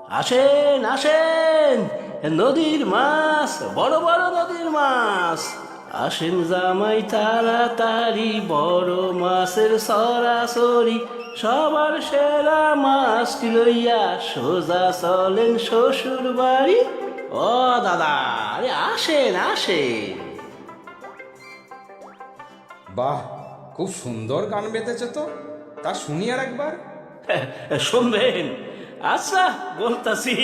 আসেন আসেন, নদীর মাছ, বড় বড় নদীর মাছ। আসেন জামাই তাড়াতাড়ি, বড় মাছের সরাসরি। সবার সেরা মাছটি লইয়া সোজা চলেন শ্বশুর বাড়ি। ও দাদা, আরে আসেন আসেন। বাহ, খুব সুন্দর গান বেঁধেছে তো। তা শুনি আর একবার। শুনবেন? আচ্ছা, বলতাছি।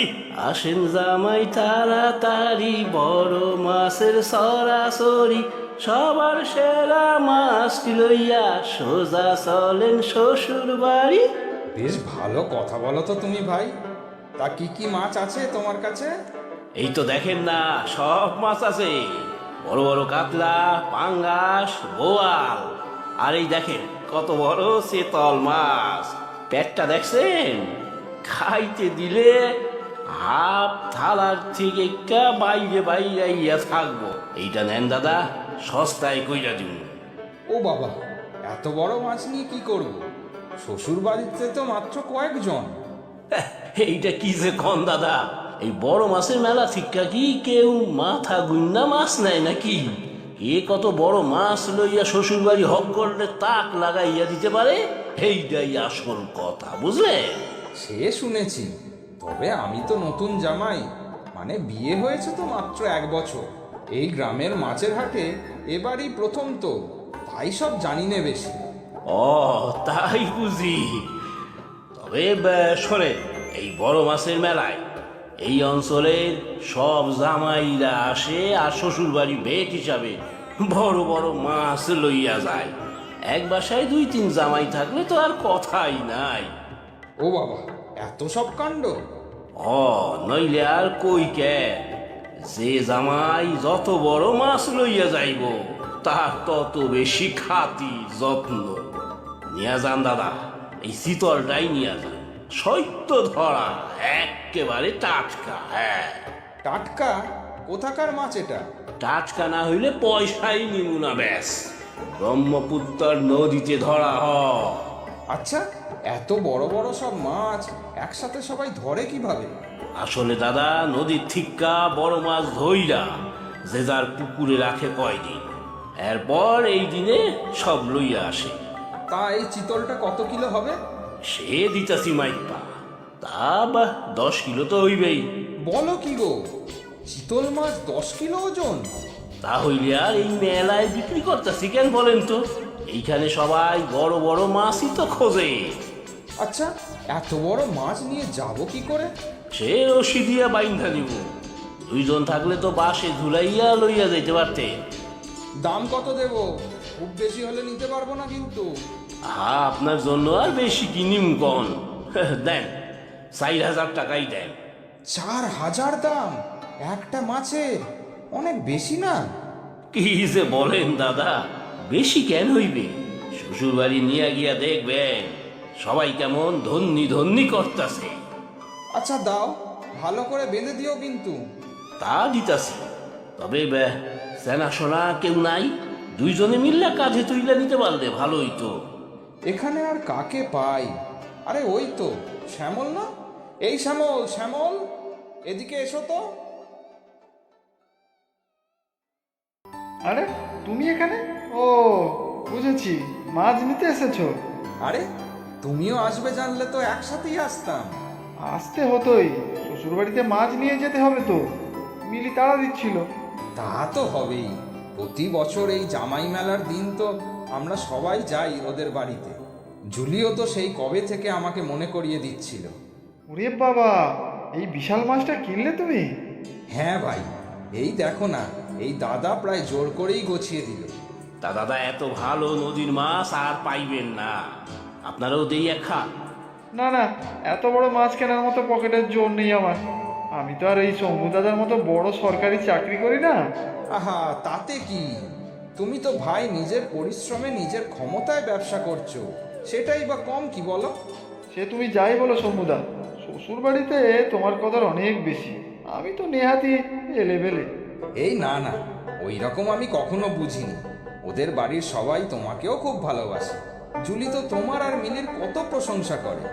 আসেন জামাই তাড়াতাড়ি, বড় মাছের সরাসরি। সবার সেরা মাছটি লইয়া সোজা চলেন শ্বশুর বাড়ি। বেশ ভালো কথা বলো তো তুমি ভাই। তা কি কি মাছ আছে তোমার কাছে? এই তো দেখেন না, সব মাছ আছে। বড় বড় কাতলা, পাঙ্গাস, বোয়াল। আর এই দেখেন কত বড় চেতল মাছ। পেটটা দেখছেন? খাইতে দিলে হাফ থালার থেকে একটা বাইরে বাইরে ইয়া থাকবো। এইটা নেন দাদা, সস্তায় কইরা দিন। ও বাবা, এত বড় মাছ নিয়ে কি করব? শ্বশুর বাড়িতে তো মাত্র কয়েকজন। এইটা কি যে কন দাদা, এই বড় মাছের মেলা শিক্ষা কি কেউ মাথা গুন্না মাছ নেয় নাকি? এ কত বড় মাছ লইয়া শ্বশুর বাড়ি হক করলে তাক লাগাইয়া দিতে পারে। এইটাই আসল কথা, বুঝলে? সে শুনেছি, তবে আমি তো নতুন জামাই, মানে বিয়ে হয়েছে তো মাত্র 1 বছর। এই গ্রামের মাছের হাটে এবারই প্রথম তো, তাই সব জানি নে বেশি। ও, তাই বুঝি। তবে শোনেন, এই বড় মাছের মেলায় এই অঞ্চলের সব জামাইরা আসে আর শ্বশুর বাড়ি ভেট হিসাবে বড় বড় মাছ লইয়া যায়। এক বাসায় 2-3 জামাই থাকলে তো আর কথাই নাই। ও বাবা, এত সব কাণ্ড! ও, নইলে আর কই কে। যে জামাই যত বড় মাছ লইয়া যাইব, তার তত বেশি খাতি যত্ন। নিয়া যান দাদা, এই শীতলটাই নিয়া যান। সত্য ধরা, একেবারে টাটকা। হ্যাঁ, টাটকা? কোথাকার মাছ এটা? টাটকা না হইলে পয়সাই নিমু না, ব্যাস। ব্রহ্মপুত্র নদীতে ধরা হয়। আচ্ছা, এত বড় বড় সব মাছ একসাথে সবাই ধরে কিভাবে? আসলে দাদা, নদীর থিক্কা বড় মাছ ধইরা যে যার পুকুরে রাখে কয়দিন, এরপর এই দিনে সব লইয়া আসে। তা এই চিতলটা কত কিলো হবে? সে দিতাছি মাইপা, তা বা 10 কিলো তো হইবেই। বলো কি গো, চিতল মাছ 10 কিলো ওজন? তা হইলে আর এই মেলায় বিক্রি করতেছি কেন বলেন তো? এইখানে সবাই বড় বড় মাছই তো খোঁজে। আচ্ছা, এত বড় মাছ নিয়ে যাব কি করে? সে রশি দিয়া বাইন্ধা নিব। 2 জন থাকলে তো বাসে ঝুলাইয়া লইয়া যাইতে পারতে। দাম কত দেব? খুব বেশি হলে নিতে পারবো না কিন্তু। আপনার জন্য আর বেশি কিনিম কন। দেন, 4,000 টাকাই দেন। 4,000 দাম একটা মাছের? অনেক বেশি না? কি যে বলেন দাদা, বেশি কেন হইবে? শ্বশুর বাড়ি নিয়ে গিয়া দেখবেন সবাই কেমন ধন্যি ধন্যি করতেছে। আচ্ছা দাও, ভালো করে বেঁধে দিও কিন্তু। তা দিতাছি, তবে চেনাশোনা কেউ নাই? 2 জনে মিললে কাঁধে তুইলা নিতে পারলে ভালোই তো। এখানে আর কাকে পাই? আরে ওই তো শ্যামল না? এই শ্যামল, শ্যামল, এদিকে এসো তো। আরে তুমি এখানে? ও, বুঝেছি, মাছ নিতে এসেছো। আরে তুমিও আসবে জানলে তো একসাথেই আসতাম। আসতে হতোই, শ্বশুরবাড়িতে মাছ নিয়ে যেতে হবে তো। মিলি তাড়া দিচ্ছিল। তা তো হবেই, প্রতি বছর এই জামাই মেলার দিন তো আমরা সবাই যাই ওদের বাড়িতে। জুলিও তো সেই কবে থেকে আমাকে মনে করিয়ে দিচ্ছিল। ওরে বাবা, এই বিশাল মাছটা কিনলে তুমি? হ্যাঁ ভাই, এই দেখো না, এই দাদা প্রায় জোর করেই গছিয়ে দিল। তা দাদা, এত ভালো নদীর মাছ আর পাইবেন না। আপনারাও দেই এক খা। না না, এত বড় মাছ কেনার মতো পকেটের জোর নেই আমার। আমি তো আর এই শম্ভু দাদার মতো বড় সরকারি চাকরি করি না। আহা, তাতে কি? তুমি তো ভাই নিজের পরিশ্রমে নিজের ক্ষমতায় ব্যবসা করছো, সেটাই বা কম কি বলো? সে তুমি যাই বলো শম্ভুদা, শ্বশুর বাড়িতে তোমার কদর অনেক বেশি। আমি তো নেহাতি এলেবেলে। এই না না, ওই রকম আমি কখনো বুঝিনি। ওদের বাড়ির সবাই তোমাকেও খুব ভালোবাসে। জুলি তো তোমার আর মিলির কত প্রশংসা করে।